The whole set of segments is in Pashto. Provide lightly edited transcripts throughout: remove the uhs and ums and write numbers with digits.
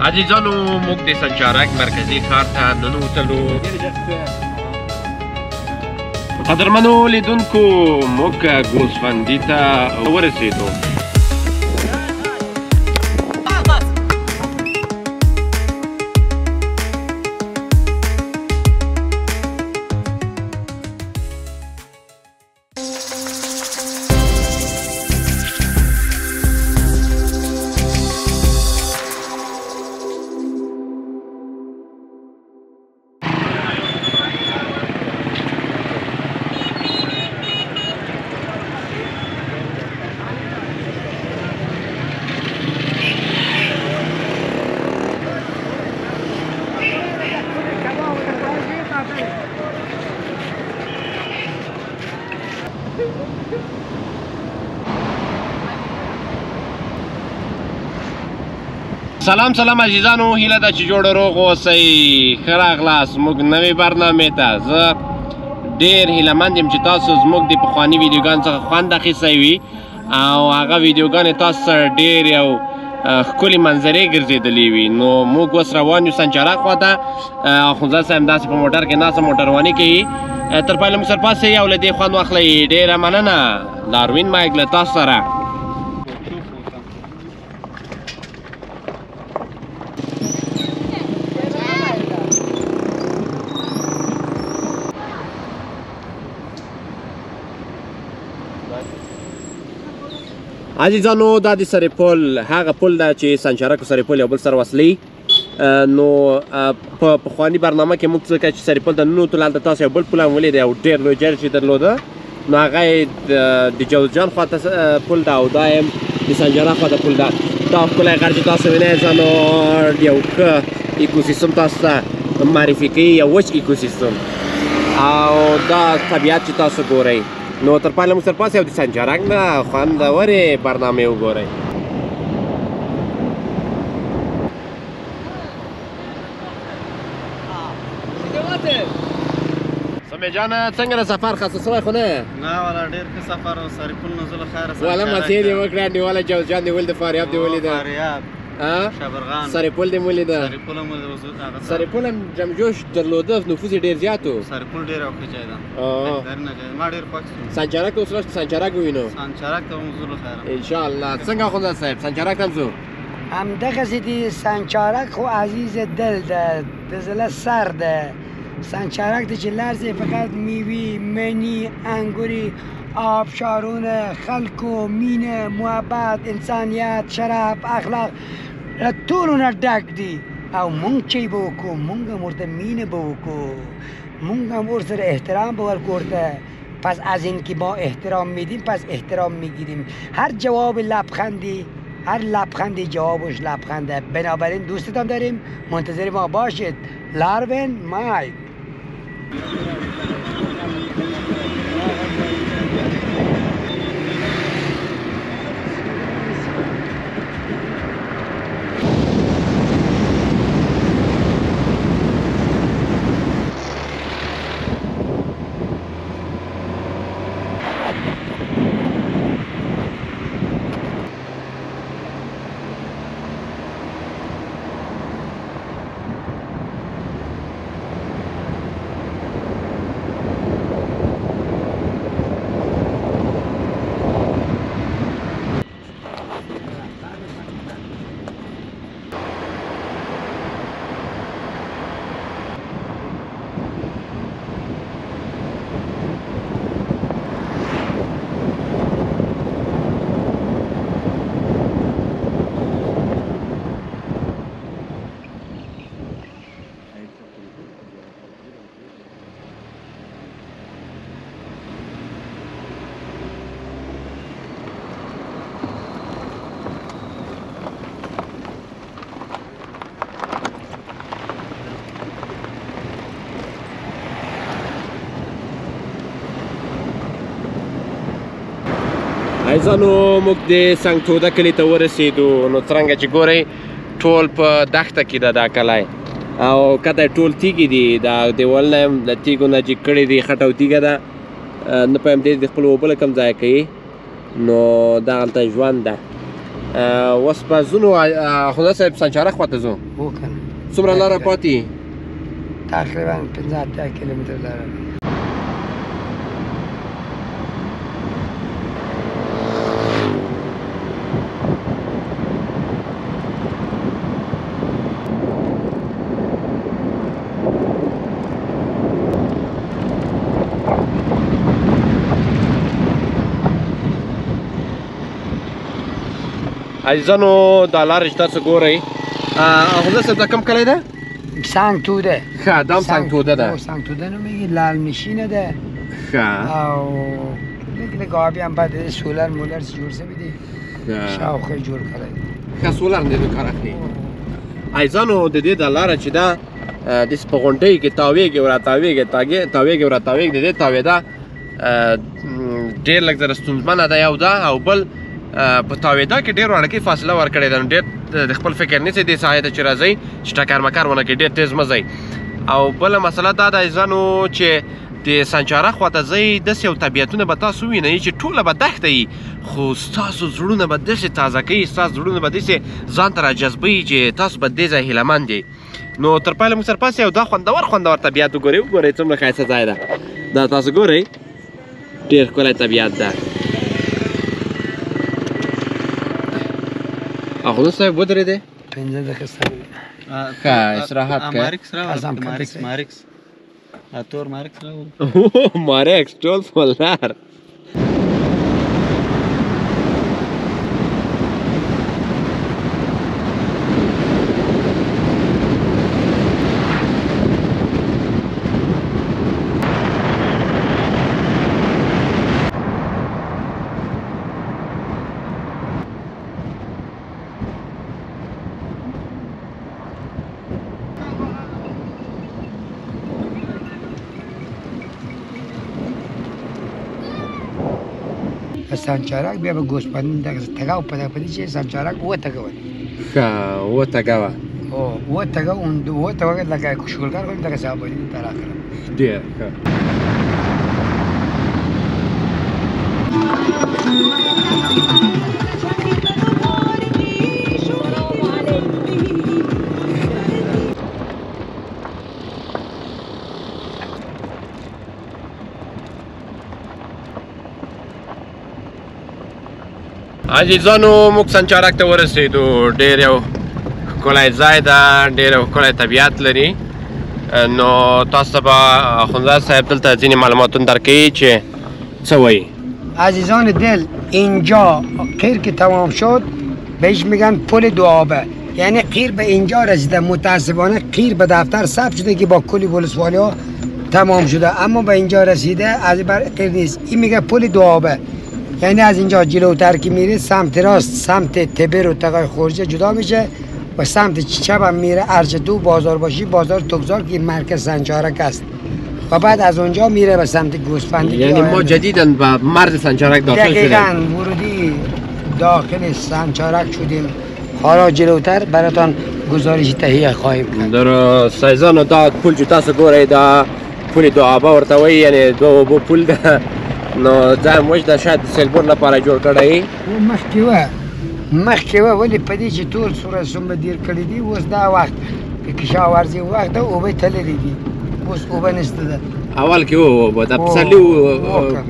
عزیزانو موږ د سنجارک مرکزي ښار ته ننوتلو. قدرمنو لیدونکو موږ ګوسفندي ته ورسېدو. سلام عزیزانو، هیله ده چې جوړ روغ اوسئ. ښه راغلاست موږ نوې برنامې ته. زه ډېر هیلهمند یم چې تاسو زموږ د پخواني ویډیوګانو څخه خوند اخیستی وي او هغه ویډیوګانې تاسو سره ډېر یو ښکلې منظرې ګرځېدلې وي. نو موږ اوس روان یو سنجارک خواته. اخندزاده صاحب داسې په موټر کې ناسته موټرواني کوي. تر پایله موږ سره پاسئ او له دې خوند واخلئ. ډېره مننه. لاروین مایک له تاسو سره. عزیزانو دا د سرې پل هغه پل ده چې سنجارک او سرې پل یو بل سره وصلوي. نو په پخواني برنامه کې موږ ځکه چې سرې پل ته ننوتلو هلته تاسو یو بل پل هم ولید او ډېر لوی جرج یې درلوده. نو هغه یې د جوزجان خواته پل ده او دا یې د سنجارک خواته پل ده. دا ښکلی غر چې تاسو وینئ ځانو یو ښه ایکوسیستم تاسو ته معرفي کوي، یو وچ ایکوسیستم او دا طبیعت چې تاسو ګورئ. نو تر پایله موږ سره پاسئ او د سنجارک نه خوندورې برنامې وګورئ. سمې جانه څنګه د سفر خسته شوی خو نه؟ نه والا ډېر ښه سفر و. سرې پل نه زه له خیره والا مسیر یې وکړه، نیواله جوزجان دې ولید، فاریاب دې ولیده، فاریاب شبرغان، سرې پل دې ولیده. سرې پل هم جمجوش درلوده، نفوذ یې ډېر زیات و. سرې پل ډېر ښه ځای ده، بهترینه ځای ده. ما ډېر خوښ شوم. سنجارک ته اوس راشو، سنجارک ووینو. سنجارک ته هم ځو له خیره انشاءالله. څنګه اخندزاده صاحب سنجارک ته هم ځو؟ همدغسې دي. سنجارک خو عزیز دل ده، د زړه سر ده. سنجارک ته چې لاړ شئ فقط میوې، مني، انګوري، آبشارونه، خلکو، مینه، محبت، انسانیت، شرف، اخلاق له ټولو نه ډک دي. او مونږ چې به وکړو مونږ هم ورته مینه به وکړو، مونږ هم ورسره احترام به ورکړو ورته. پس از این که ما احترام میدیم پس احترام میگیریم. هر جواب لبخندی، هر لبخندی جوابش لبخنده. بنابراین دوستتان داریم، منتظر ما باشید. لاروین مایک. عزیزانو موږ د سنګ توده کلي ته ورسېدو. نو څرنګه چې ګورئ ټول په دښته کې ده دا کلی او کته ټول تیږې دي. دا دیوالونه هم د تیږو نه جګ کړي دي، خټه او تیږه ده. نه پوهیم دې د خپلو اوبه له کوم ځای کوي. نو دغلته ژوند ده. اوس به ځو نو اخوندزاده صاحب سنجارک خواته ځو وکنه څومره لاره پاتې تقریبا 15 کیلومتر لاره عزیزانو دا لاره چې تاسو ګورئ اخوندزاده صاحب دا کوم کلی ده سنگ توده ښه دا هم سنگ توده ده سنگ توده نمیگی لال میشینه ده ښه او لږ آبی هم باید سولر مولر جوړ شوی دی شاوخه جوړ کړی ښه سولر نه دې کار اخلي عزیزانو د دې دا لاره چې ده داسې په غونډۍ کې تاویږي او راتاویږي او راتاویږي د دې تاویده ډېر لږ زره ستونزمنه ده یو ده او بل په تاویده کې ډېر وړوکې فاصله ورکړې ده نو ډېر د خپل فکر نیسئ دې ساحې ته چې راځئ چې ټکر مکر ونه کړئ ډېر تیز مه ځئ او بله مسله دا ده عزیزانو چې د سنجارک خواته ځئ داسې یو طبیعتونه به تاسو ووینئ چې ټوله به دښته وي خو ستاسو زړونه به داسې تازه کوي ستاسو زړونه به داسې ځان ته راجذبوي چې تاسو به دې ځای هیلهمند یئ نو تر پایله موږ سره پاسې یو دا خوندور طبیعت وګورئ څومره ښایسته ځای ده دا تاسو ګورئ ډېر ښکلی طبیعت ده اخوندزاده صاحب ودرېدې 15 دقیقې سره ښه استراحت کوه مارکس راوړه مارکس تور مارکس راوړه اوه مارکس ټول فولدر سنجارک بیا به گوسپندین تگاو پدا پدی چه سنجارک و تگاو ښه و تګوه و تگاو اون و تگاو لکه شکلگر کنیم تگه سابانی تراخ کرم ډېر ښه عزیزانو موږ سنجارک ته ورسېدو ډېر یو ښکلی ځای ده ډېر یو ښکلی طبیعت لري نو تاسو ته به اخوندزاده صاحب دلته ځینې معلوماتونه درکوي چې څه وایي عزیزان دل اینجا قیر که تمام شد بهش میگن پل دو آبه یعنی قیر به اینجا رسیده متاسفانه قیر به دفتر ثبت شده که با کلی ولسوالی ها تمام شده اما به اینجا رسیده از بر قیر نیست این میگه پل دو آبه یعنی از اینجا جلوتر که میره سمت راست سمت تبر و تقای خورجه جدا میشه و سمت چپ هم میره ارچدو بازار باشی بازار تگزار که مرکز سنجارک است و بعد از اونجا میره به سمت گوسفندی یعنی ما جدیداً به مرز سنجارک داخل شدیم دقیقاً ورودی داخل سنجارک شدیم حالا جلوتر براتان گزارشی تهیه خواهیم کرد درست عزیزانو دا پل چې تاسو ګورئ دا پل دو آبه ورته وایي یعنی دو اوبو پل ده نو ځای موږ د شاید د سیلبور لپاره جوړ کړی مخکې وه ولې په دې چې ټول سوره څومره دیر کړي دي اوس دا وخت د کشاورزي وخت ده اوبه تللې دي اوس اوبه نشته ده اول کې اوبه د پسرلي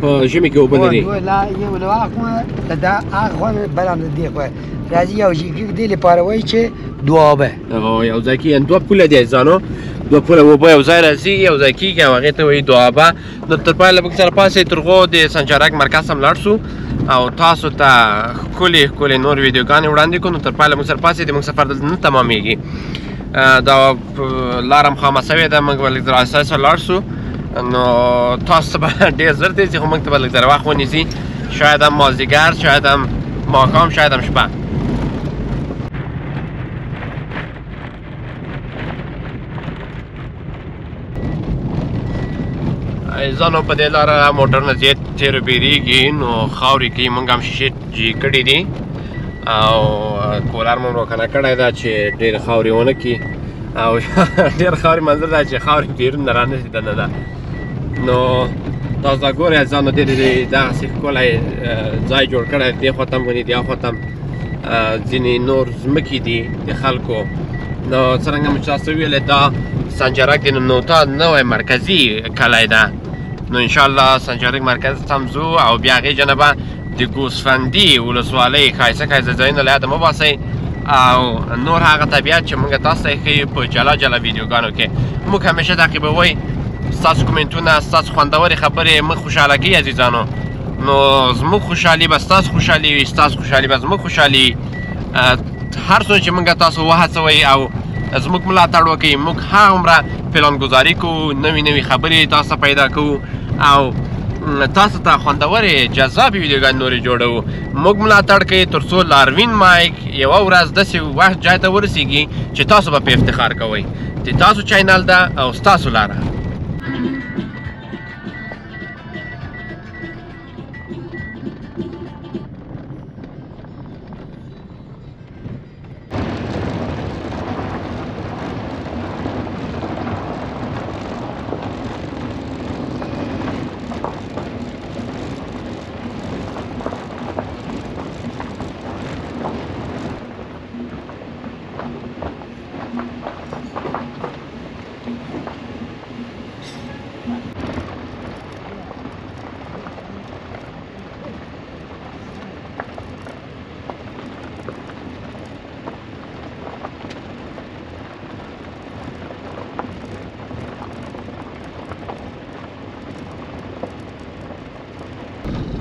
په ژمي کې اوبه لري یو له اخوا دا اخوا بل هم د دې خوا راځي یو دې لپاره وایي چې دوه آبه یو ځای کې دوه پوله دي عزیزانو دوه پوله اوبه یو ځای راځي یو ځای کېږي او هغې ته وایي دوه آبه نو تر پایله موږ سره پاسې تر هغو د سنجارک مرکز هم لاړ شو او تاسو ته ښکلې نور ویډیوګانې وړاندې کړو نو تر پایله موږ سره پاسې د موږ سفر دلته نه تمامېږي دا لاره هم خامه سوې ده موږ به لږ زر اساسه لاړ شو نو تاسو ته به ډېر زر دی چې خو موږ ته به لږ زر وخت ونیسي شاید هم مازدیګر شاید هم ماښام شاید هم شپه عزیزانو په دې لاره موټرونه زیات تېرو بیریږي نو خاورې کې موږ هم شیشې جي کړي دي او کولر مو روښانه کړی ده چې ډېرې خاورې ونه کړي او ډېر خاورې منظر دا چې خاورې بیرون را نه شي دننه ده نو تاسو دا ګورئ عزیزانو ډېر دغسې ښکلی ځای جوړ کړی دی دې خوا ته هم ونې دې خوا ته هم ځینې نور ځمکې دي د خلکو. نو څرنګه مې چې تاسو ویلې دا سنجرک دی نو تا نوی مرکزي کلی ده. نو انشاءالله سنجرک مرکز ته هم ځو او بیا هغې جانبه د ګوسفندي ولسوالۍ ښایسته ښایسته ځایونه له یاده مه باسئ او نور هغه طبیعت چې موږ تاسو ته یې ښیو په جلا جلا ویډیوګانو کې. موږ همیشه تعقیبوئ. ستاسو کومنټونه ستاسو خوندورې خبرې موږ خوشحاله کوي عزیزانو. نو زموږ خوشحالي به ستاسو خوشحالي وي، ستاسو خوشحالي به زموږ خوشحالي وي. هر څومره چې موږ تاسو وهڅوئ او زموږ ملاتړ وکړئ موږ هغومره پلانګذاري کوو، نوې نوې خبرې تاسو ته پیدا کوو او تاسو ته خوندورې جذابې ویډیوګانې نورې جوړوو. موږ ملاتړ کوئ تر څو لاروین مایک یوه ورځ داسې وخت جای ته ورسیږي چې تاسو به پرې افتخار کوئ. د تاسو چینل ده او ستاسو لاره.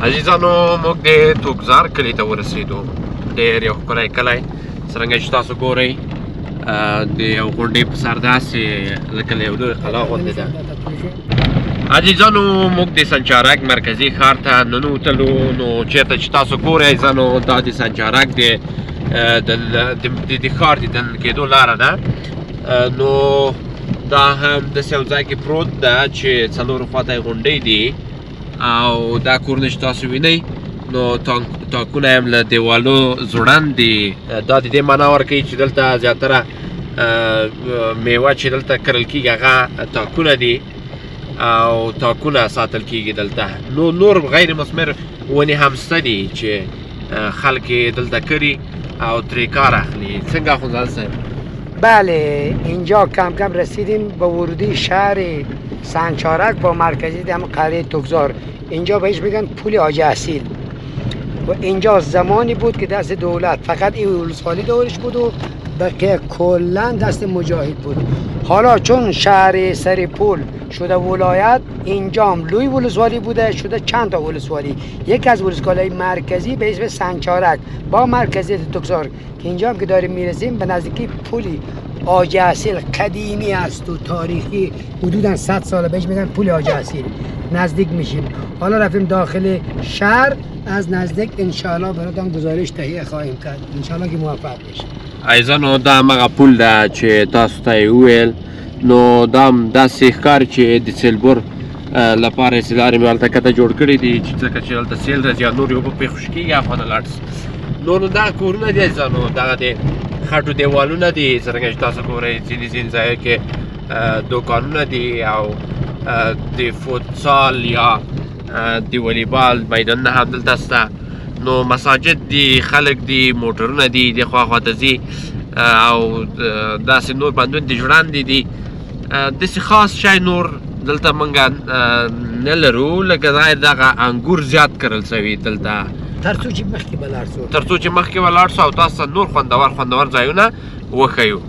عزیزانو موږ د توکزار کلي ته ورسېدو. ډېر یو ښکلی کلی څرنګه چې تاسو ګورئ د یو غونډۍ په سر داسې لکه له یو لوی قلا غوندې ده. عزیزانو موږ د سنجارک مرکزي ښار ته ننوتلو. نو چېرته چې تاسو ګورئ عزیزانو دا د سنجارک د ښار د دننه کېدو لاره ده. نو دا هم داسې یو ځای کې پروت ده چې څلورو خواته یې غونډۍ دي او دا کورونه چې تاسو وینئ نو تاکونه هم له دیوالو ځوړند دي. دا د دې معنا ورکوي چې دلته زیاتره میوه چې دلته کرل کېږي هغه تاکونه دي او تاکونه ساتل کېږي دلته. نو نور غیر مثمر ونې هم شته دي چې خلک یې دلته کري او ترې کار اخلي. څنګه اخوندزاده صاحب؟ بله اینجا کم کم رسیدیم به ورودی شهر سنجارک با مرکزی دم قلعه توکزار. اینجا بهش میگن پل حاجی اصیل و اینجا زمانی بود که دست دولت فقط این ولسوالی دورش بود و بقیه کلا دست مجاهد بود. حالا چون شهر سر پل شده ولایت اینجا هم لوی ولسوالی بوده شده چند تا ولسوالی. یکی از ولسوالی مرکزی به اسم سنجارک با مرکزیت توکزار که اینجا هم که داریم میرسیم به نزدیکی پلی حاجی اصیل قدیمی است و تاریخی حدودا 100 ساله بهش میگن پل حاجی اصیل. نزدیک میشیم. حالا رفتیم داخل شهر از نزدیک انشاءالله براتون گزارش تهیه خواهیم کرد. انشاءالله که موفق بشیم. عزیزانو دا همغه پل ده چې تاسو ته یې وویل. نو دا هم داسې ښکاري چې د سیلبور لپاره یې لارې مې هلته کته جوړ کړي دي چې ځکه چې هلته سیل راځي یا نور اوبه پرې خوشي کېږي هاخوا ته لاړ شي. نو دا کورونه دي عزیزانو دغه د خټو دیوالونه دي څرنګه چې تاسو ګورئ ځینې ځایو کې دوکانونه دي او د فوتسال یا د والیبال میدانونه هم دلته شته. نو مساجد دي، خلک دي، موټرونه دي د خوا خواته ځي او داسې نور بندونه دي جوړاندې دي. داسې خاص شی نور دلته موږ نه لرو لکه دغه انګور زیات کرل شوي دلته تر څو چې مخکې به لاړ شو او تاسو ته نور خوندور ځایونه وښیو.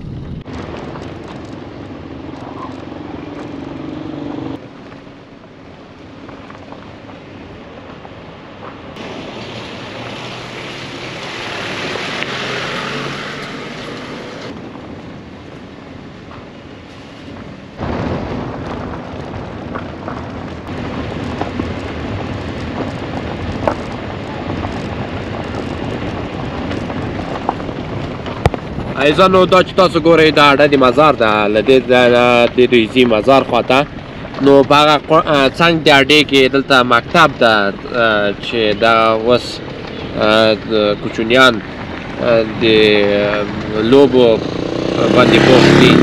عزیزانو دا چې تاسو ګورئ دا اډه د مزار ده له دې د دوی ځي مزار خواته. نو په هغه څنګ د اډې کې دلته مکتب ده چې دا اوس کوچنیان د لوبو باندې بوخت دي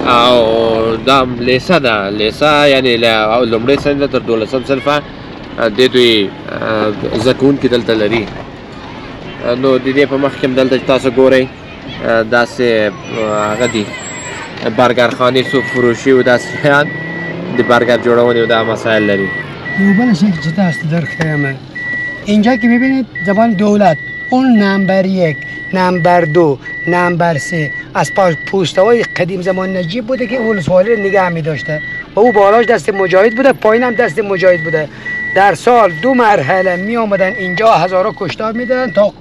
او دا لیسه ده. لیسه یعنې له لومړۍ صنفه تر 12 صنفه د دوی زده کوونکي دلته لري. نو د دې په مخ کې هم دلته چې تاسو ګورئ داسې هغه دي برګرخانې سوپ فروشي و داسې شیان د برګر جوړونې و دا مسائل لري. یو بل شکل چې تاسو درخوایم اینجا که میبینید زبان دولت اون نمبر 1 نمبر 2 نمبر 3 از پوسته‌های قدیم زمان نجیب بوده که ولسوالی رو نگه می‌داشته و او بالاش دست مجاهد بوده پایین هم دست مجاهد بوده. در سال 2 مرحله می آمدن اینجا هزارا کشتار میدادن تا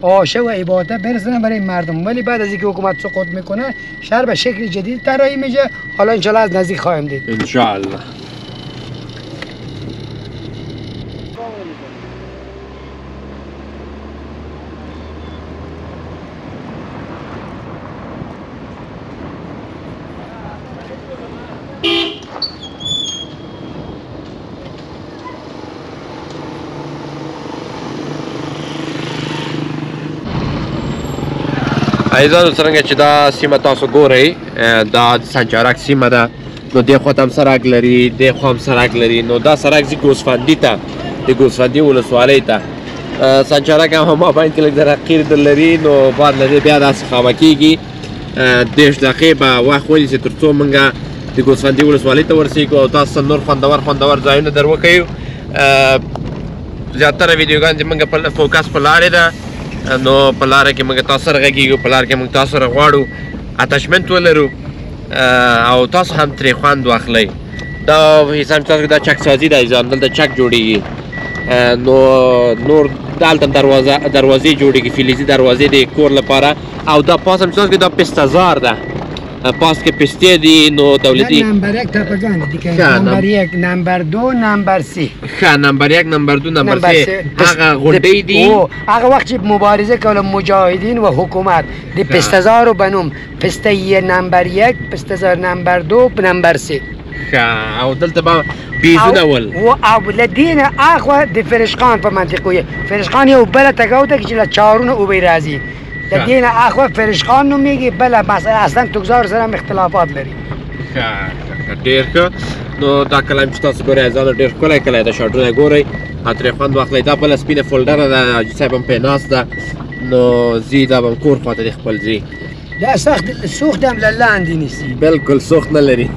آشه و عبادت برسونن برای مردم، ولی بعد از اینکه حکومت سقوط میکنه شهر به شکل جدید طراحی میشه. حالا انشالله از نزدیک خواهیم دید انشالله. عزیزانو څرنګه چې دا سیمه تاسو ګورئ دا د سنجارک سیمه ده، نو دې خوا ته هم سړک لري، دې خوا هم سړک لري. نو دا سړک ځي ګوسفندي ته، د ګوسفندي ولسوالۍ ته. سنجارک هم مابین کې لږ ذره قیر در لري، نو بعد له دې بیا داسې خامه کېږي 10 دقیقې به وخت ونیسي تر څو موږ د ګوسفندي ولسوالۍ ته ورسېږو او تاسو نور خوندور ځایونه در وښیو. زیاتره ویډیوګانې زموږ په فوکس په لارې ده، نو په لاره کې موږ تاسو سره غږیږو، په لاره کې موږ تاسو سره غواړو اتچمنټ ولرو او تاسو هم ترې خوند واخلئ. دا حساب چې تاسو دا چک سازي ده عزیزان، دلته چک جوړیږي، نو نور دلته دروازې جوړیږي، فلزي دروازې د کور لپاره. او دا پاس هم چې تاسو دا پستهزار ده، پاس کې پستې دي، نو دولتي نمبر 1 تاپگان دیگه نمبر 1 نمبر 2 نمبر 3 نمبر 1 نمبر 2 نمبر 3 هغه غونډې دي. هغه وخت چې مبارزه کوله مجاهدین و حکومت د پستهزار و بنوم پسته نمبر 1 پستهزار نمبر 2 نمبر 3 او دلته به بیزونه ول او لدین اخوا د فرشقان په منطقه فرشقان یو بل تګاو ته چې له چارونه او بی راځي لدین اخوا فرشقان نو میگی بل مثلا اصلا توګزار سره اختلافات لري. ډیر ښه. نو دا کلام چې تاسو ګورئ عزیزانو ډېر ښکلی کلی ده، شاټونه ګورئ ترې خوند واخلئ. دا بله سپینه فولډره ده، حاجي صاحب هم پرې ناست ده، نو ځي دا به هم کور خواته د خپل ځي. دا سخت سوخت هم له لاندې نیسي، بلکل سوخت نه لري.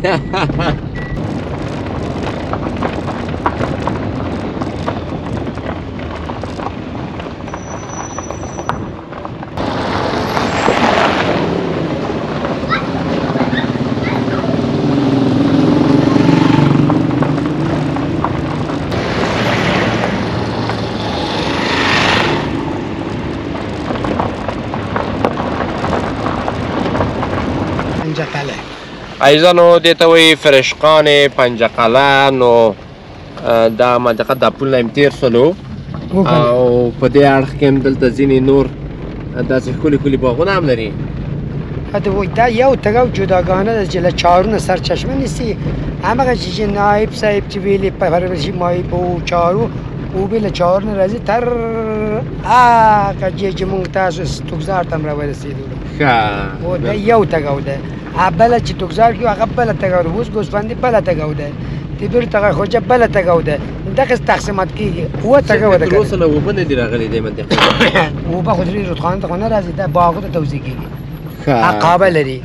عزیزانو دې ته وایي فرشقانې پنجقله. نو دا منطقه دا پلونه هم تېر سولو او په دې اړخ کې هم دلته ځینې نور داسې ښکلي باغونه هم لري. دا یو تګاو جداګانه ده چې له چارونه سرچشمه نیسي. همغه چې نایب صاحب چې ویلي پرورشي ماهی به او چارو او به له چارونه راځي تر هغه چې موږ تاسو توګزار ته هم راورسېدو. او دا یو تګاو ده. بله چې توګزار کې هغه بله تګاو ده، اوس ګوسفندي بله تګاو ده، تیبر تګا خوجه بله تګاو ده. دغه تقسیمات کېږي. اووه تګاو ده. تر اوسه نه اوبه نه دي راغلي دې منطقې ته. اوبه خو درې رودخانې ته خو نه راځي، دا باغو ته توزیع کېږي. عقابه لري.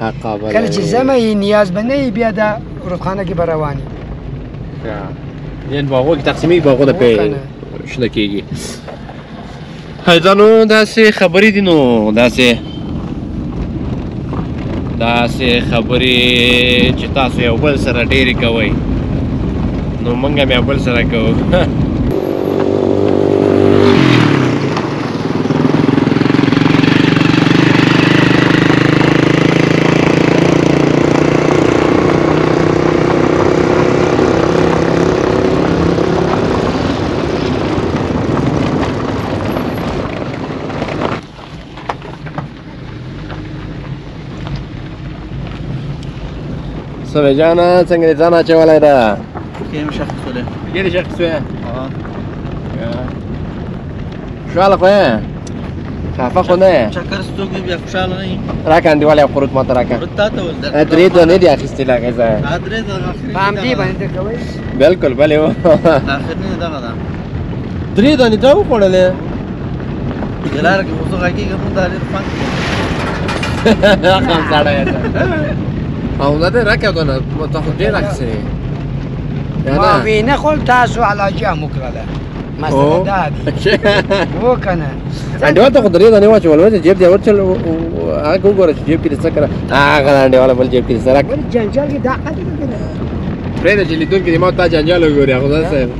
کله چې زمه یې نیاز به نه وي بیا دا رودخانه کې به روان وي. یعنې باغو کې تقسیمېږي، باغونه پرې شنه کېږي. حیضانو داسې خبرې دي، نو داسې خبرې چې تاسو یو بل سره ډېرې کوئ، نو موږ هم یو بل سره کوو. صبح جانا څنګه دې ځان اچولی ده؟ کې مې شخص سولې کې دې شخص سوی؟ خوشحاله خو یې؟ خفه خو نه یې؟ چکر څوک وي بیا خوشحاله نه یي. راکړه انډیوال یو قروت ماته راکړه. قروت تا ته ول 3 دانې دي اخیستې له هغې ځایه. 3 دانې په همدې باندې کوئ؟ بلکل بلې و. اخر نه دغه ده 3 دانې تا وخوړلې؟ لاره کې خو زه غږېږم دا ډېر خوند هم سړی ده او نه دی راکړه ته خو ډېر اخیستې ما وینه خو تاسو علاجه هم وکړله مسله دا دي هو که نه انډیوال ته خو درې دانې واچول چې جیب دې ورچل هغه وګوره چې جیب کې دې څه کړه هغه انډیواله بل جیب کې دې څه راکړه ولې جنجال کې دا قدر نه ده پرېږده چې لیدونکي دې ما تا جنجال وګوري خدای صاحب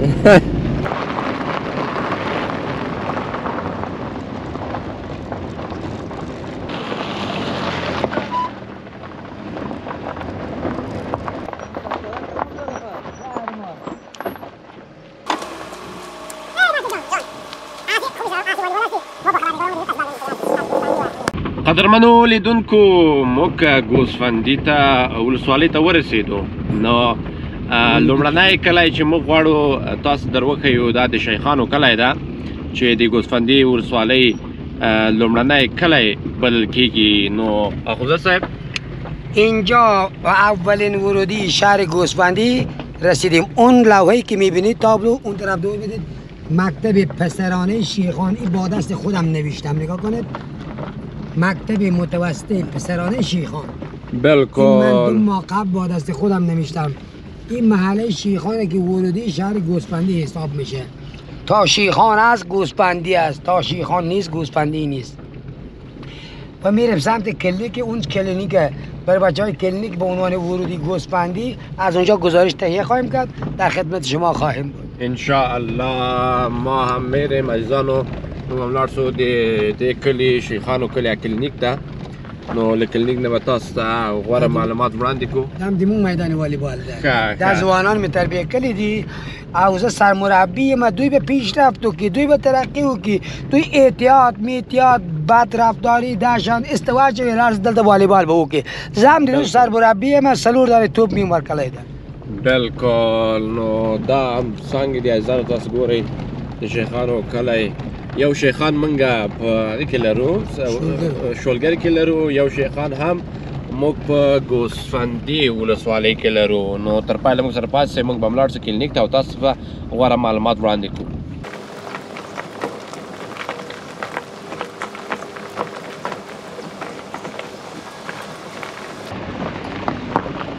قدرمنو لیدونکو موږ ګوسفندي ته ولسوالۍ ته ورسېدو نو لومړنی کلی چې موږ غواړو تاسو در وښیو دا د شیخانو کلی ده چې د ګوسفندي ولسوالۍ لومړنی کلی بلل کېږي نو اخوزه صاحب اینجا اولین ورودی شهر گوسفندی رسیدیم اون لوحه‌ای که میبینید تابلو اون طرف دور میدید مکتب پسرانه شیخان این با دست خودم نوشتم نگاه کنید مکتب متوسط پسرانه شیخان بالکل من 2 ماه قبل با دست خودم نوشتم این محله شیخانه که ورودی شهر گوسفندی حساب میشه تا شیخان است گوسفندی است تا شیخان نیست گوسفندی نیست و میرم سمت کلینیک اون کلینیکه برای بچه‌های کلینیک به عنوان ورودی گوسفندی از اونجا گزارش تهیه خواهیم کرد در خدمت شما خواهیم بود ان شاء الله ما هم میریم عزیزانو موږ هم لاړ شو د کلي شیخانو کلي کلینیک ته نو له کلینیک نه به تاسو ته غوره معلومات وړاندې کړو دم دیمون میدان والیبال ده در ځوانان می تربیه کړي دي او زه سرمربی یم دوی به پیشرفت وکړي دوی به ترقی وکړي دوی احتیاط میتیاط بد رفتاری داشتن استواج لارز دلته والیبال به وکړي زه هم د سرمربی یم څلور دانې توپ مې ورکړی ده بالکل نو دا هم څنګه دي عزیزانو تاسو ګورئ د شیخانو کلی یو شیخان منګه په دې کې لرو شولګر کې لرو یو شیخان هم موږ په ګوسفندي ولسوالۍ کې لرو نو تر پایله موږ سره پاتې موږ به لاړ شو کلینیک ته او تاسو ته غوره معلومات وړاندې کړو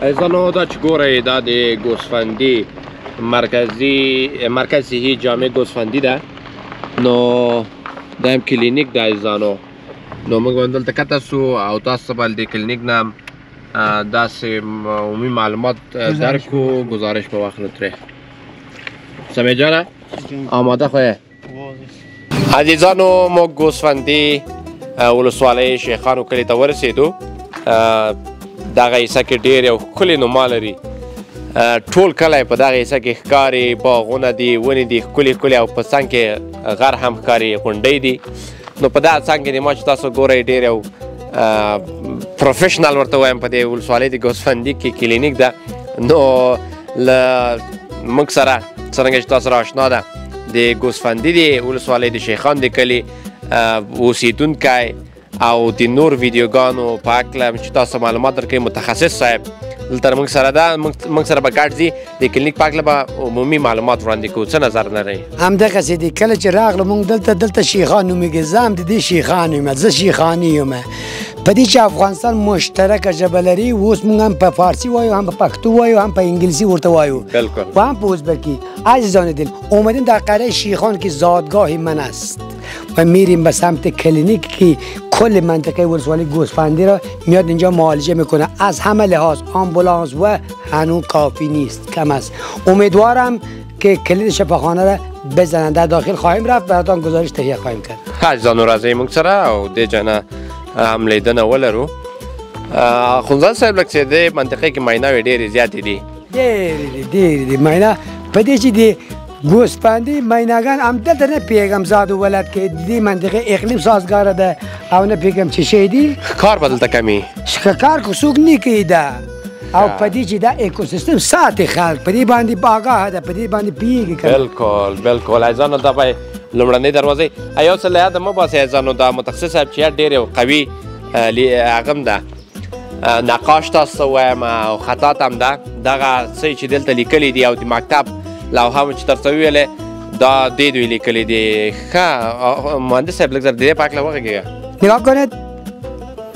عزیزانو دا چې ګورئ دا د ګوسفندي مرکز صحي جامع ګوسفندي ده نو دا هم کلینیک ده عزیزانو نو موږ به دلته کته سو او تاسو به د کلینیک نه داسې عمومي معلومات درکو گزارش به واخلو ترې سمې جانه آماده خو یې عزیزانو موږ ګوسفندي ولسوالۍ شیخانو کلي ته ورسېدو دغه حصه کې ډېر یو ښکلې نما لري ټول کلی په دغه حصه کې ښکاري باغونه دي ونې دي ښکلې ښکلې او په څنګ کې غر هم ښکاري غونډۍ دي نو په دغه څنګ کې ما چې تاسو ګورئ ډېر یو پروفیشنل ورته وایم په دې ولسوالۍ د ګوسفندي کې کلینیک ده نو له موږ سره څرنګه چې تاسو سره اشنا ده د ګوسفندي د ولسوالۍ د شیخان د کلي اوسېدونکی او د نور ویډیوګانو په هکله چې تاسو معلومات درکوي متخصص صاحب دلته موږ سره ده موږ سره به ګډ ځي د کلینیک په هکله به عمومي معلومات وړاندې کوو څه نظر لرئ همدغسې دي کله چې راغلو موږ دلته شیخان نومیږي زه هم د دې شیخان یم زه شیخاني یم په دې چې افغانستان مشترکه ژبه لري اوس موږ هم په فارسی وایو هم په پښتو وایو هم په انګلیسي ورته وایو و هم په ازبکی عزیزان دل اومدیم در قلعه شیخان که زادگاه من است و میریم به سمت کلینیک که کل منطقه ولسوالی گوسفندی را میاد اینجا معالجه میکنه از همه لحاظ آمبولانس و هنوز کافی نیست کم است امیدوارم که کلید شفاخانه را بزنن در داخل خواهیم رفت براتان گزارش تهیه خواهیم کرد عزیزانو راځئ موږ سره او دې جنه هم لیدنه ولرو خونزان صاحب لکه چې دې منطقې کې مایناوې ډېرې زیاتې دي ډېرې دي ماینه په دې چې د گوسفندی مایناګان هم دلته نه پیغم زاد و ولد که دې منطقه اقلیم سازگاره ده او نه پیغم چه شی دي کار به دلته کمي کار که څوک نه کوي ده او په دې چې دا اکوسیستم ساتي خلک په دې باندې باغه ده په دې باندې پیږي بالکل عزیزانو دا به لومړنۍ دروازې یو څه له یاده مه باسئ عزیزانو دا متخصص صاحب چې ډېر یو قوي هغه هم ده نقاش تاسو ته وایم او خطاط هم ده دغه څه چې دلته لیکلي دي او د مکتب لوحه مو چې درته وویلې دا دیدوی لیکلی دی مهندس صاحب لگذار دیده پاک لوقه گیه نگاه کنید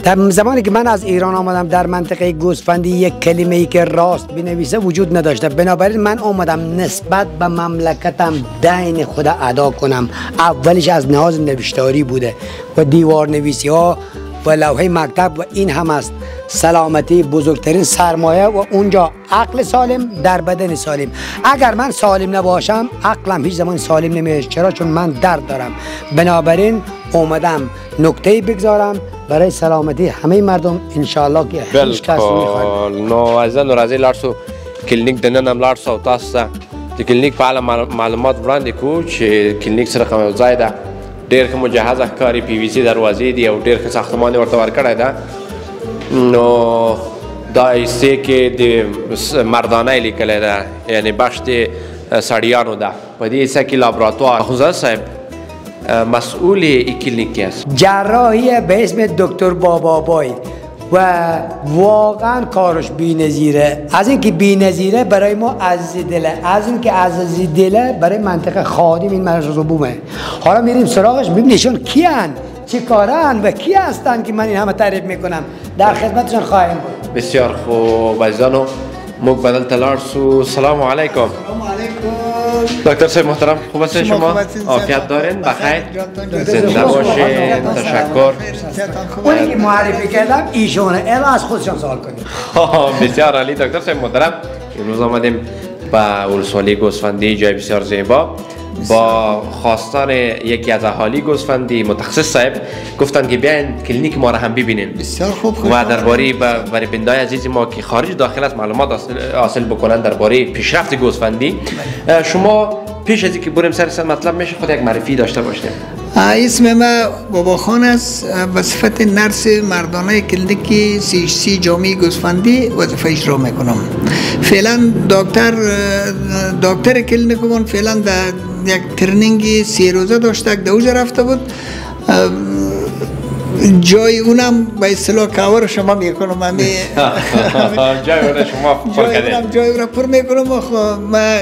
در زمانی که من از ایران آمدم در منطقه گوسفندی یک کلمه ای که راست بنویسه وجود نداشته، بنابراین من آمدم نسبت به مملکتم دین خود ادا کنم. اولش از لحاظ نوشتاری بوده و دیوار نویسی ها و لوحه مکتب و این هم است. سلامتی بزرگترین سرمایه و اونجا عقل سالم در بدن سالم. اگر من سالم نباشم عقلم هیچ زمان سالم نمیشه. چرا؟ چون من درد دارم. بنابراین اومدم نکته بگذارم برای سلامتی همه مردم انشاءالله که هیچ کس نمیخواد. نو عزیزان و رازی لارسو کلینیک دننم لارسو تاسو د کلینیک په اړه معلومات وړاندې کوو چې کلینیک سره کوم ځای ده، ډېر ښه مجهزه ښکاري، پی وي سي دروازې دي او ډېر ښه ساختمان یې ورته ورکړی ده. نو دا ایسې کې د مردانه یې لیکلی ده، یعنې بخش د سړیانو ده. په دې ایسه کې لابراتوار. خدا صاحب مسئول این کلینیک است؟ جراحی به اسم دکتر بابابای و واقعا کارش بی‌نظیره. از اینکه بی‌نظیره برای ما عزیز دله، از اینکه عزیز دله برای منطقه خادم این مرکز عبومه. حالا میریم سراغش ببینیم ایشون کیان، چه کارن و کی هستن که من این همه تعریف میکنم. در خدمتشون خواهیم بود. بسیار خوب عزیزانو، موږ بدل تلارسو. سلام علیکم. سلام علیکم. دکتر صاحب محترم، خوب هستین شما؟ عافیت دارین؟ بخیر؟ زنده باشین. تشکر. اونی که معرفی کردم ایشونه. الا از خودشان سوال کنید. بسیار عالی دکتر صاحب محترم. امروز آمدیم به ولسوالی گوسفندی، جای بسیار زیبا، با خواستار یکی از اهالی گوسفندی متخصص صاحب گفتن که بیاین کلینیک ما را هم ببینین. بسیار خوب. و درباره برای بندای عزیز ما که خارج داخل از معلومات حاصل بکنن درباره پیشرفت گوسفندی. شما پیش از اینکه بریم سر مطلب میشه خود یک معرفی داشته باشید. اسم ما بابا خان است. به صفت نرس مردانه کلینیک CHC جامعه گوسفندی وظیفه اجرا میکنم. فعلا دکتر کلینیکمون فعلا در یک ترنینگ 3 روزه داشته، دوجه رفته بود. جای اونم به اصطلاح کاور شما میکنم. جای اون شما پر کردین؟ جای اون پر میکنم و من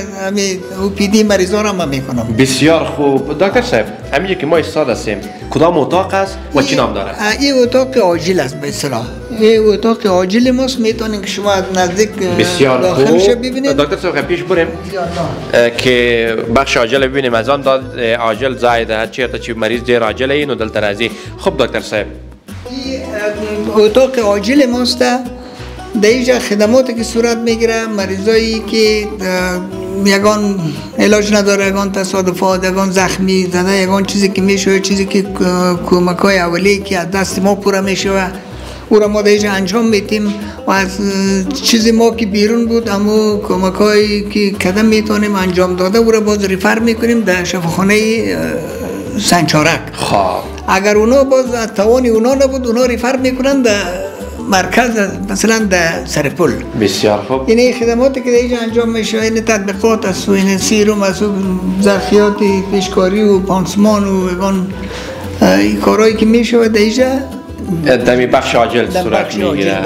OPD مریضا را میکنم. بسیار خوب دکتر صاحب، همینجا که ما ایستاده هستیم کدام اتاق است و چی نام داره؟ این اتاق عاجل است به اصطلاح. این اتاق عاجل ماست، میتونین که شما نزدیک داخلش ببینید. دکتر صاحب پیش بریم که بخش عاجل ببینیم. از آن داد عاجل زایده چیرته چی مریض دیر عاجل اینو دلته راځي. خب دکتر صاحب این اتاق عاجل ماست. در اینجا خدماتی که صورت میگیره، مریضایی که یگان علاج نداره، یگان تصادفات، یگان زخمی زده، یگان چیزی که میشه، چیزی که کمک‌های اولیه که از دست ما پورا میشه او را ما در اینجا انجام میدیم و از چیزی ما که بیرون بود اما کمک‌هایی که کدام میتونیم انجام داده او را باز ریفر میکنیم در شفاخانه سنچارک. خب اگر اونا باز توانی اونا نبود اونا ریفر میکنن در مرکز مثلا در سرپل. بسیار خوب. این خدماتی که در اینجا انجام میشه، این تطبیقات است و این سیروم است و ظرفیات پیشکاری و پانسمان و این کارهایی که میشه در اینجا دمی بخش عاجل صورت میگیره.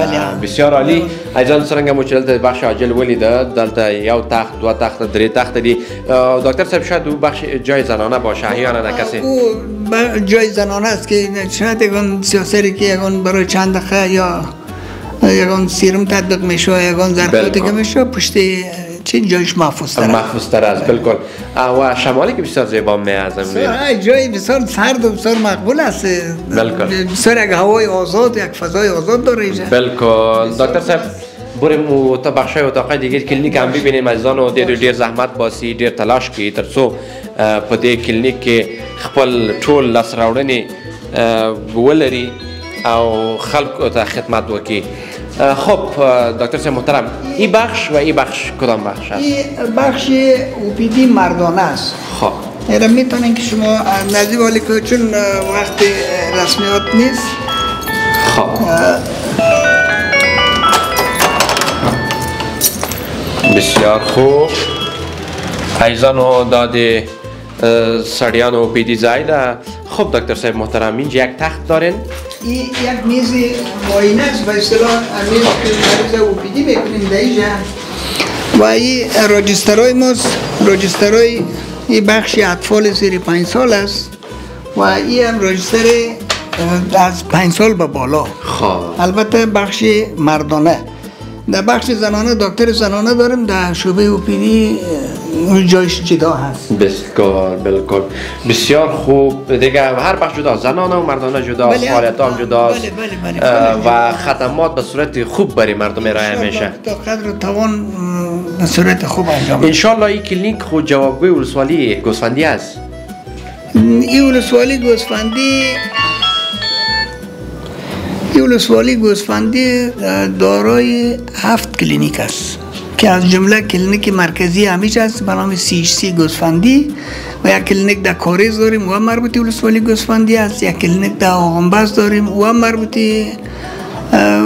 بسیار عالی. عزیزان سرنګ مو چې دلته بخش عاجل ولیده، دلته یو تخت، 2 تخت، 3 تخت دي. دکتر صاحب شاید او بخش جای زنانه باشه احیانا نه کسی؟ او جای زنانه است که شاید یگان سیاسری که یگان برای چند دقیقه یا یگان سیروم تطبیق میشه، یگان ظرفیاتی که میشه پشت چه جایش محفوظ تر است. محفوظ تر است بالکل. و شمالی که بسیار زیبا میازم. جای بسیار سرد و بسیار مقبول است. بالکل. بسیار یک هوای آزاد، یک فضای آزاد داره اینجا. بالکل. دکتر صاحب بریم تا بخشای اتاق دیگه کلینیک هم ببینیم. عزیزان و ډیر زحمت باسي، ډیر تلاش کوي ترڅو په دې کلینیک کې خپل ټول لاس راوړنې ولري او خلکو ته خدمت وکړي. خب دکتر صاحب محترم، این بخش و این بخش کدام بخش است؟ این بخش OPD مردانه است. خب اینا میتونین که شما نزدیک والی که چون وقت رسمیات نیست. خب بسیار خوب. عزیزان و داده سړیانو OPD زایده. خب دکتر صاحب محترم، اینجا یک تخت دارین؟ این یک میز معاینه است. به اصطلاح میز که مریض OPD میکنیم در اینجا و این راجسترهای ماست. راجسترهای این بخش اطفال زیر 5 سال است و این هم رجستر از 5 سال به بالا. البته بخش مردانه. در بخش زنانه دکتر زنانه داریم، در شعبه اوپیدی جایش جدا هست. بالکل بسیار خوب. دیگه هر بخش جدا، زنانه و مردانه جدا، فعالیت هم جداست و خدمات به صورت خوب برای مردم ارائه میشه. تا قدر توان به صورت خوب انجام میشه. انشالله این کلینیک خود جوابگوی ولسوالی گوسفندی است. این ولسوالی گوسفندی دارای 7 کلینیک است که از جمله کلینیک مرکزی همیشه است به نام CHC گوسفندی و یک کلینیک در کاریز داریم و مربوطی ولسوالی گوسفندی است. یک کلینیک در آغنبست داریم و مربوطی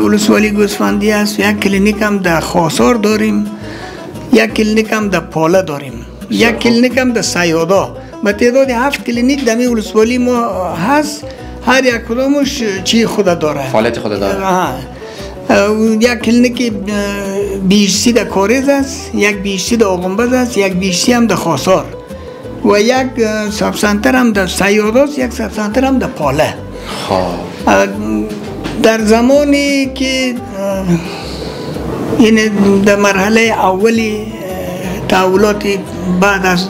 ولسوالی گوسفندی است. یک کلینیک هم در خاصار داریم. یک کلینیک هم در پاله داریم. یک کلینیک هم در سیادا. به تعداد 7 کلینیک در ولسوالی ما هست. هر یک کدامش چی خود داره، فعالیت خود داره. یک کلینیک بیشتی در کاریز است، یک بیشتی در آغنبز است، یک بیشتی هم در خاصار و یک ساب سنتر هم در سیاده است، یک ساب سنتر هم در پاله. در زمانی که این در مرحله اولی تحولات بعد از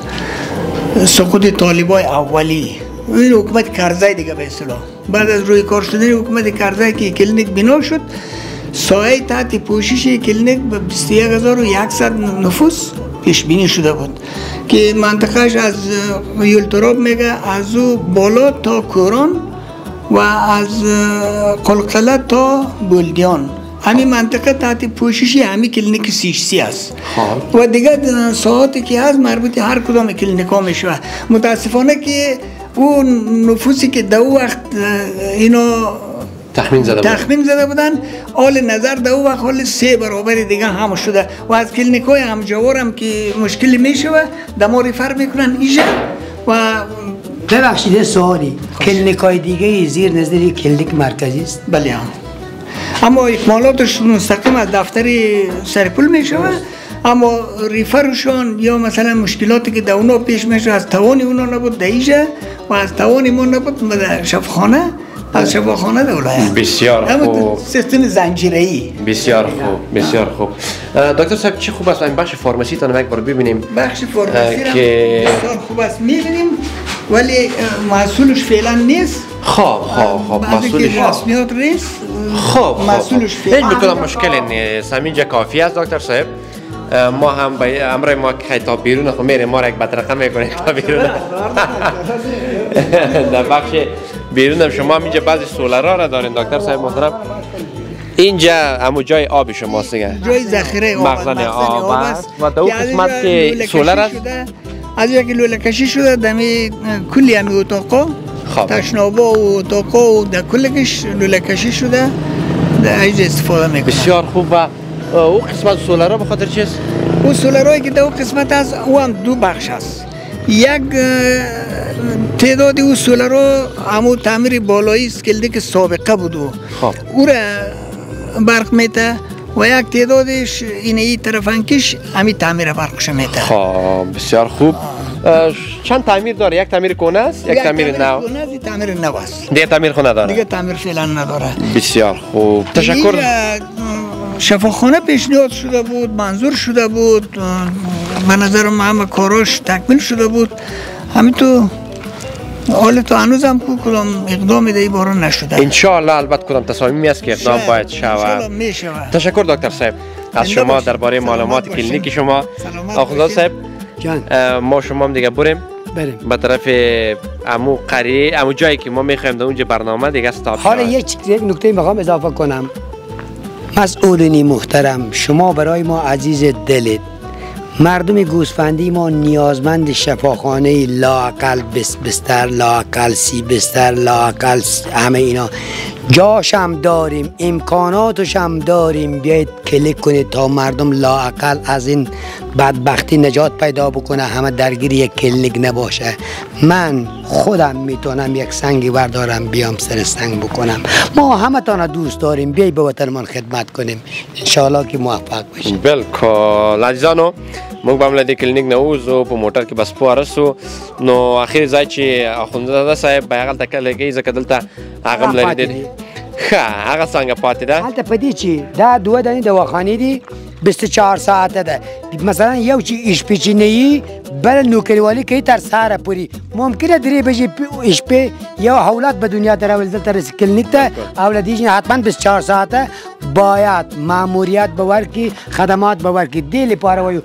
سقوط طالبای اولی، این حکومت کرزی دیگه به اصطلاح بعد از روی کار شدن حکومت کرزی که کلینیک بنا شد، سایه تحت پوشش کلینیک به 21100 نفوس پیش بینی شده بود که منطقهش از یلتراب میگه از او بالا تا کوران و از قلقله تا بلدیان. همین منطقه تحت پوشش همین کلینیک CHC است و دیگه ساعاتی که از مربوط هر کدام کلینیک ها میشه. متاسفانه که اون نفوسی که در وقت اینا تخمین زده بودن حال نظر در وقت حال 3 برابر دیگه هم شده و از کلینیک های همجوار هم که مشکلی میشه در ما ریفر میکنن ایجا و ببخشید سوالی کلینیک های دیگه زیر نظر کلینیک مرکزی است؟ بله هم، اما اکمالاتش مستقیم از دفتر سرپل میشه اما ریفرشون یا مثلا مشکلاتی که در اونا پیش میشه از توانی اونا نبود در ایجا و از توانی ما نبود در شفاخانه، از شفاخانه در ولایت. بسیار خوب. سیستم زنجیره‌ای. بسیار خوب، بسیار خوب. دکتر صاحب چه خوب است این بخش فارماسی تا یک بار ببینیم. بخش فارماسی که بسیار خوب است میبینیم ولی محصولش فعلا نیست. خب محصولش رسمیات نیست. خب محصولش فعلا هیچ بکنم مشکل نیست. همینجا کافی است دکتر صاحب. ما هم به امر ما که تا بیرون خب میریم ما را یک بدرقم میکنیم تا بیرون. در بخش بیرون هم شما اینجا بعضی سولرها را دارین دکتر صاحب محترم. اینجا همون جای آب شماست دیگه، جای ذخیره مخزن آب است و در اون قسمت که سولر است از یک لوله کشی شده دمی کلی همی اتاقا تشنابا و اتاقا و در کلش لوله کشی شده در اینجا استفاده میکنه. بسیار خوب. و او قسمت سولرها به خاطر چیست؟ او سولرهایی که در او قسمت هست او هم 2 بخش هست. یک تعدادی او سولرها همون تعمیر بالایی است که سابقه بود او را برق میته و یک تعدادش این طرف انکش همین تعمیر برقش میته. خب بسیار خوب. چند تعمیر داره؟ یک تعمیر کنه است، یک تعمیر نو. یک تعمیر نو است. دیگه تعمیر خونه داره. دیگه تعمیر فعلا نداره. بسیار خوب. تشکر. شفاخانه پیشنهاد شده بود، منظور شده بود، به نظر من همه کاراش تکمیل شده بود. همین تو حال تو هنوزم کدام اقدامی در این باره نشده. انشاءالله البته کدام تصامیمی است که اقدام باید شود. تشکر دکتر صاحب از شما درباره معلومات کلینیک شما. آخوندزاده صاحب ما شما هم دیگه بریم به طرف امو قریه امو جایی که ما میخوایم در اونجا برنامه دیگه استارت شد. حالا یک نکته میخوام اضافه کنم. مسئولین محترم، شما برای ما عزیز دلید. مردم گوسفندی ما نیازمند شفاخانه لااقل 20 بستر، لااقل 30 بستر، لااقل همه اینا جاش هم داریم، امکاناتش هم داریم. بیایید کلیک کنید تا مردم لااقل از این بدبختی نجات پیدا بکنه، همه درگیر یک کلینیک نباشه. من خودم میتونم یک سنگی بردارم بیام سر سنگ بکنم. ما همه تانا دوست داریم، بیایید به وطنمان خدمت کنیم. انشاءالله که موفق باشیم. بالکل عزیزانو، موږ به هم له دې کلینیک نه ووځو په موټر کې به سپاره سو نو اخر ځای چې اخندزاده صاحب به هغلته کله کوي ځکه دلته هغه هم لري دی ښه هغه څنګه پاتې ده هلته په دې چې دا 2 دانې دواخانې دي 24 ساعته ده مثلا یو چې شپېچینه‌یي بل نوکریوالي کوي تر سهاره پورې ممکنه 3 بجې شپې یو حولت به دنیا ته راولي دلته رسي کلینیک ته او له دې حتما 24 ساعته باید ماموریت به ورکړي خدمات به ورکړي دې لپاره وایو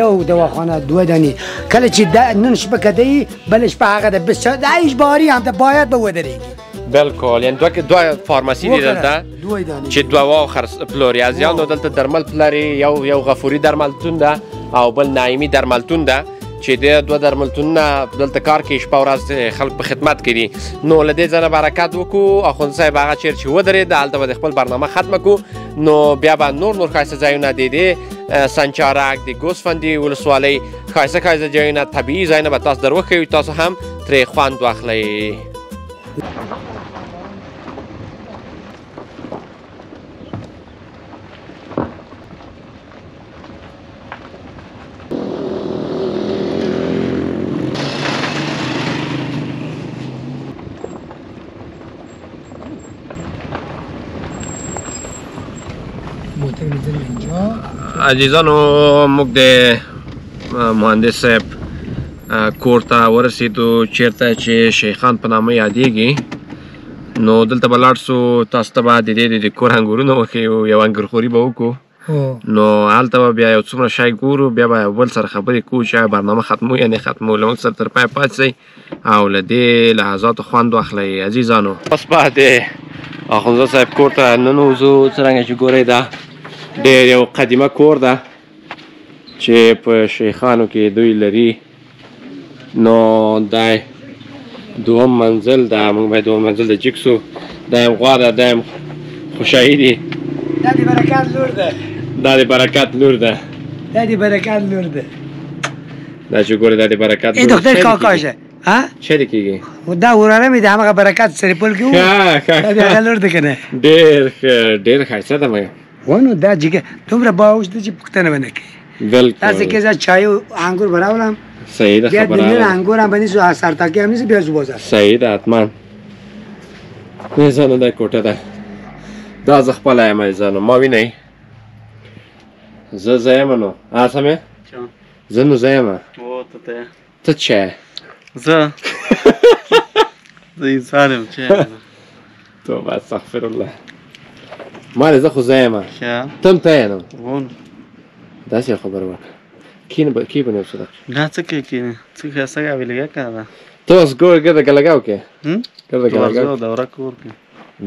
یو دواخانه 2 دانې کله چې نن شپه کدی بل شپه هغه ده دا اجباري هم ده باید به ودرېږي بالکل یعنی دوه فارماسي دي دلته چې دوا پلوري از یو دلته درمل پلوري یو غفوري درملتون ده او بل نعیمي درملتون ده چې د دوه درملتونونه دلته کار کوي شپه ورځ خلک په خدمت کې دي نو له دې ځایه برکت وکړو اخوند صاحب هغه چیرې چې ودرېد هلته به د خپل برنامه ختمه کړو نو بیا به نور ښایسته ځایونه د سنچارک د ګوسفندي ولسوالۍ ښایسته ځایونه طبیعي ځایونه به تاسو در وښیو تاسو هم ترې خوند واخلئ عزیزانو موږ د مهندس صاحب کور ته ورسېدو چیرته چې شیخان په نامه یادېږي نو دلته به لاړ سو تاسو ته به د دې د کور انګورونه وښیو یو انګورخوري به وکړو نو هلته به بیا یو څومره شی ګورو بیا به یو بل سره خبرې کوو چې برنامه ختمو یا نه ختمو له موږ سره تر پایه پاتې شئ او له دې لحظاتو خوند واخلئ عزیزانو اوس به د اخندزاده صاحب کور ته ننوځو څرنګه چې ګورئ دا ډېر یو قدیمه کور ده چې په شیخانو کې دوی لري نو دا دوم منزل ده موږ باید دوم منزل ته جګ سو دا یم غوا ده دا یم خوشایي دي دا د برکت لور ده دا د برکت لور ده دا د برکت لور ده دا چې ګورې دا د برکت ای دختر کاکاشه ها چه دی کېږي دا وراره مې د همغه برکت سرپل کې و دا د هغه لور ده که نه ډېر ښایسته ده مګر ونو دا جګه دومره باوش ده چې پوښتنه به نه کوي بالکل داسې کې زه چای او انګور به راوړم صحیح ده بیا د نن خبره انګور هم به نیسو سرتاکي هم نیسو بیا ځو بازار صحیح ده حتما زانو دا کوټه ده دا زه خپله یم زانو ما وینئ زه یم نو سمې زه نو زه یم ته چه زه انسان یم چې توبه استغفر الله مالې زه خو زه یم ته هم ته یې نو داسې یو خبره وکړه کی به نه صدق نه څه کې کینې څه ښایسته ګاویلګه کنه ته اوس ګرده ګلګاو کې ګرده ګلګاو ګلګاو دوره کور کې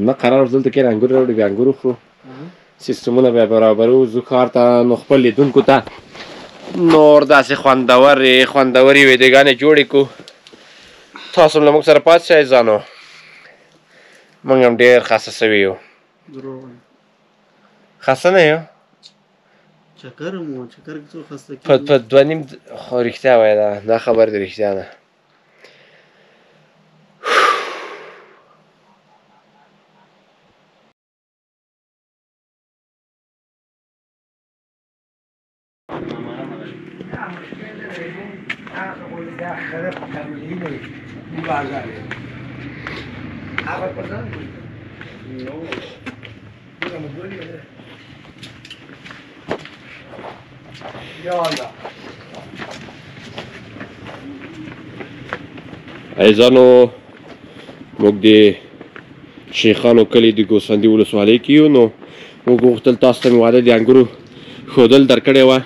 نه قرار دلته کې انګور راوړي بیا انګور وخورو سیستمونه بیا برابرو ځو کار ته نو خپل لیدونکو ته نور داسې خوندورې ویډیوګانې جوړې کړو تاسو هم له موږ سره پاتې شئ ځانو موږ هم ډېر خسته سوي یو خسته نه یو چکر مو چکر کې څو خسته کېږي په دوه نیم خو رښتیا وایه دا خبره د رښتیا ده عزیزانو موږ د شیخانو کلي د ګوسفندي ولسوالۍ کې یو نو موږ غوښتل تاسو ته مې واده د انګورو ښودل درکړې وه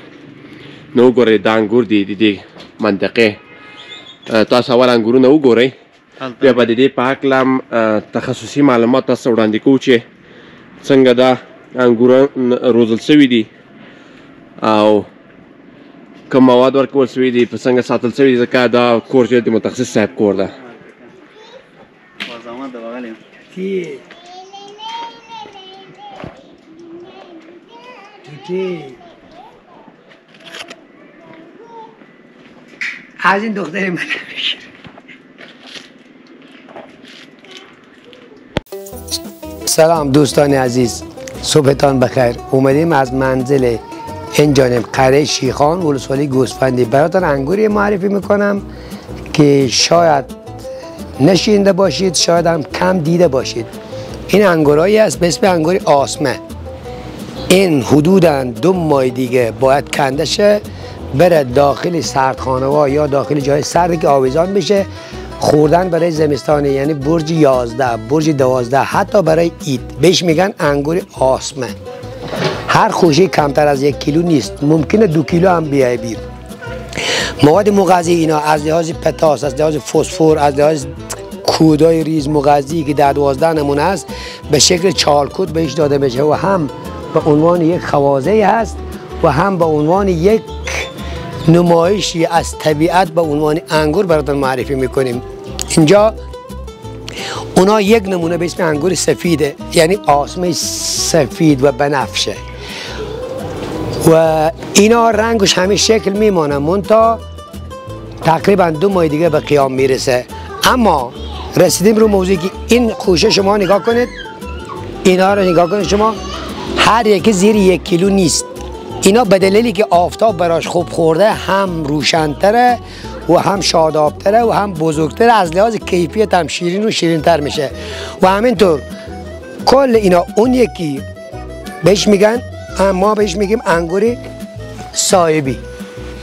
نو وګورئ دا انګور دي د دې منطقې تاسو اول انګورونه وګورئ بیا به د دې په هکله تخصصي معلومات تاسو ته وړاندې کوو چې څنګه دا انګور روزل سوي دي او کوم مواد ورکول سوي دي په څنګه ساتل سوي دي ځکه دا کور چې د متخصص صاحب کور ده از این دختر من سلام دوستان عزیز صبحتان بخیر اومدیم از منزل این جانب قره شیخان ولسوالی گوسفندی براتون انگوری معرفی میکنم که شاید نشینده باشید، شاید هم کم دیده باشید. این انگورایی است به اسم انگور آسمه. این حدوداً 2 ماه دیگه باید کنده شه، بره داخل سردخانه ها یا داخل جای سردی که آویزان بشه، خوردن برای زمستانه، یعنی برج 11، برج 12، حتی برای عید. بهش میگن انگور آسمه. هر خوشه کمتر از 1 کیلو نیست، ممکنه 2 کیلو هم بیای بیر. مواد مغذی اینا از لحاظ پتاس، از لحاظ فسفر، از لحاظ کودای ریز مغذی که 10-12 نمونه است به شکل چالکود بهش داده میشه و هم به عنوان یک خوازه هست و هم به عنوان یک نمایشی از طبیعت به عنوان انگور براتون معرفی میکنیم. اینجا اونا یک نمونه به اسم انگور سفیده، یعنی آسمه سفید و بنفشه و اینا رنگش همه شکل میمانه، منتها تقریبا 2 ماه دیگه به قیام میرسه. اما رسیدیم رو موضوعی که این خوشه شما نگاه کنید، اینا رو نگاه کنید شما، هر یکی زیر 1 کیلو نیست. اینا به دلیلی که آفتاب براش خوب خورده هم روشن‌تره و هم شادابتره و هم بزرگتره، از لحاظ کیفیت هم شیرین و شیرین‌تر میشه و همینطور کل اینا. اون یکی بهش میگن، ما بهش میگیم انگور صایبی.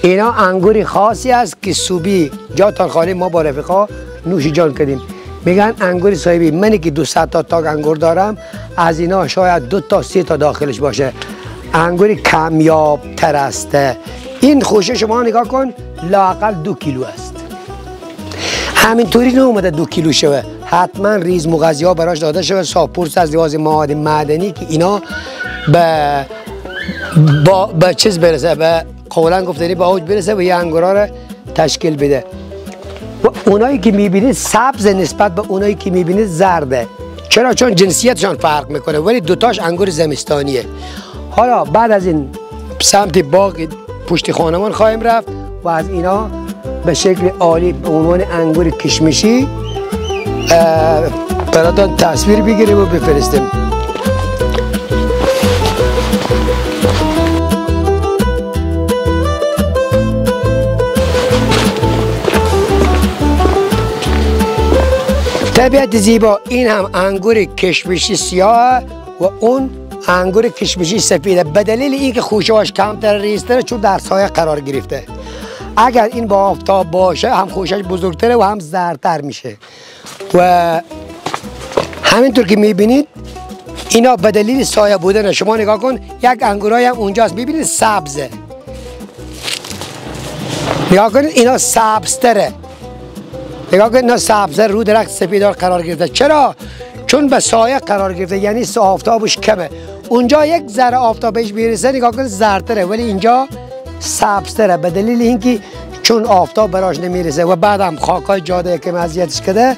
اینا انگوری خاصی است که صبحی جاتان خالی ما با رفیقا نوش جان کردیم. میگن انگور صایبی. منی که 200 تا تاگ انگور دارم، از اینا شاید 2 تا 3 تا داخلش باشه. انگوری کمیاب تر است. این خوشه شما نگاه کن، لااقل 2 کیلو است. همینطوری نومده 2 کیلو شوه، حتما ریز مغذی ها براش داده شوه، ساپورس از لحاظ مواد معدنی که اینا به چیز برسه، به قولن گفتنی به اوج برسه و یه انگورا رو تشکیل بده. و اونایی که میبینید سبز نسبت به اونایی که میبینید زرده. چرا؟ چون جنسیتشان فرق میکنه، ولی دوتاش انگور زمستانیه. حالا بعد از این سمت باغ پشت خانمان خواهیم رفت و از اینا به شکل عالی به عنوان انگور کشمشی براتون تصویر بگیریم و بفرستیم. طبیعت زیبا. این هم انگور کشمشی سیاه و اون انگور کشمشی سفیده، به دلیل اینکه خوشه‌اش کمتر ریزتره چون در سایه قرار گرفته. اگر این با آفتاب باشه هم خوشش بزرگتره و هم زردتر میشه. و همینطور که میبینید اینا به دلیل سایه بودن، شما نگاه کن یک انگورای هم اونجاست، ببینید سبزه، نگاه کنید اینا سبزتره، نگاه کنید اینا سبزه رو درخت سفیدار قرار گرفته. چرا؟ چون به سایه قرار گرفته، یعنی آفتابش کمه. اونجا یک ذره آفتاب بهش میرسه نگاه کنید زردتره، ولی اینجا سبزتره به دلیل اینکه چون آفتاب براش نمیرسه و بعدم خاکای جاده که اذیتش کرده.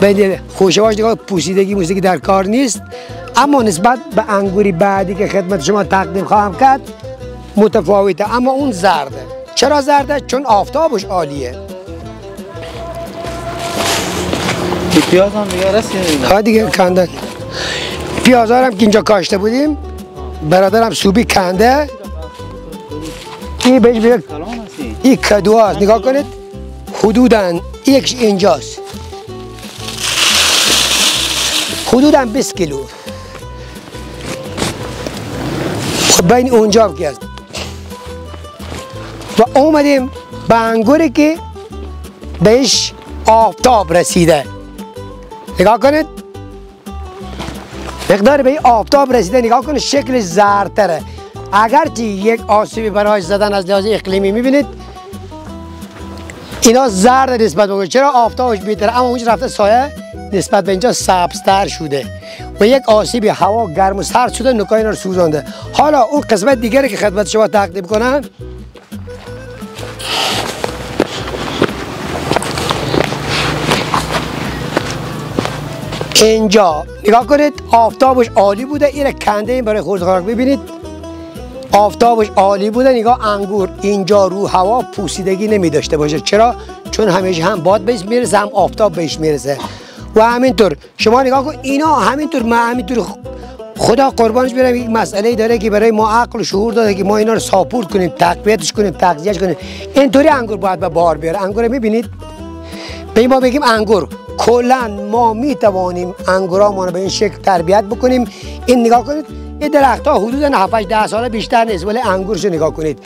به خوشه‌اش نگاه پوسیدگی موسیقی در کار نیست، اما نسبت به انگوری بعدی که خدمت شما تقدیم خواهم کرد متفاوته. اما اون زرده. چرا زرده؟ چون آفتابش عالیه. پیاز هم دیگه رسید. ها دیگه کندن. پیاز هم که اینجا کاشته بودیم برادرم صوبی کنده. این بهش میگه این کدو هست. نگاه کنید حدوداً یکش اینجاست، حدوداً 20 کیلو. بین اونجا که است. و اومدیم به انگوری که بهش آفتاب رسیده. نگاه کنید مقدار به آفتاب رسیده، نگاه کنید شکلش زردتره. اگرچه یک آسیبی برایش زدن از لحاظ اقلیمی میبینید اینا زرد نسبت به چرا آفتابش بیشتره، اما اونجا رفته سایه نسبت به اینجا سبزتر شده و یک آسیبی هوا گرم و سرد شده نوکای اینا رو سوزانده. حالا اون قسمت دیگری که خدمت شما تقدیم کنم، اینجا نگاه کنید آفتابش عالی بوده. این کنده این برای خورد خوراک ببینید آفتابش عالی بوده. نگاه انگور اینجا رو هوا پوسیدگی نمی داشته باشه. چرا؟ چون همیشه هم باد بهش میرسه هم آفتاب بهش میرسه. و همینطور شما نگاه کن اینا همینطور خدا قربانش برم یک مسئله داره که برای ما عقل و شعور داده که ما اینا رو ساپورت کنیم، تقویتش کنیم، تغذیهش کنیم. اینطوری انگور باید به بار بیاره. انگور میبینید؟ به ما بگیم انگور کلا ما میتوانیم انگورامون رو به این شکل تربیت بکنیم. این نگاه کنید، این درخت‌ها حدود 7-10 ساله بیشتر نیست، ولی انگورش رو نگاه کنید.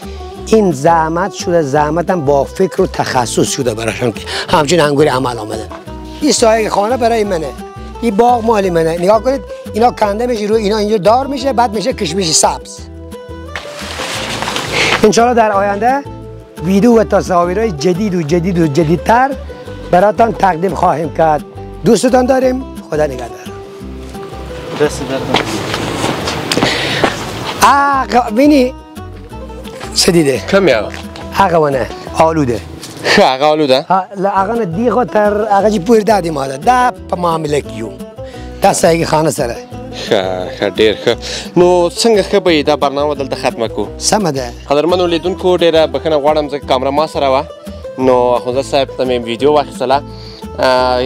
این زحمت شده، زحمتم با فکر و تخصص شده براشون که همچین انگوری عمل آمده. این سایه خانه برای منه، این باغ مالی منه. نگاه کنید اینا کنده میشه، روی اینا اینجا دار میشه، بعد میشه کشمش سبز. انشالله در آینده ویدیو و تصاویرهای جدید و جدیدتر براتان تقدیم خواهیم کرد. دوستتان داریم. خدا نگهدار. دست درد بینی سدیده کمی آقا ونه آلوده آقا آلوده؟ آقا دیگه تر آقا جی پویر دادی ماده دا پا معامله کیو دا سایگی خانه سره ډیر ښه. نو څنګه ښه به دا برنامه دلته ختمه کړو؟ سمه ده. قدرمنو لیدونکو ډیره بښنه غواړم ځکه کامره ما سره وه، نو اخوندزه صاحب ته مې ویډیو واخیستله.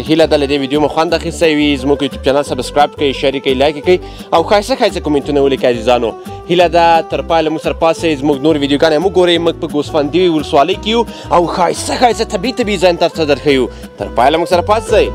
هیله ده له دې ویډیو مو خوند اخیستی وي. زموږ یوټیوب چینل سبسکرایب کړئ، شیر یې کړئ، لایک یې کړئ او ښایسته کومنټونه ولیکئ عزیزانو. هیله ده تر پایه له موږ سره پاسئ، زموږ نور ویډیوګانې هم وګورئ. موږ په ګوسفندي ولسوالۍ کې یو او ښایسته طبیعي ځایونه تاسو ته درښیو. تر پایه له موږ سره پاسئ.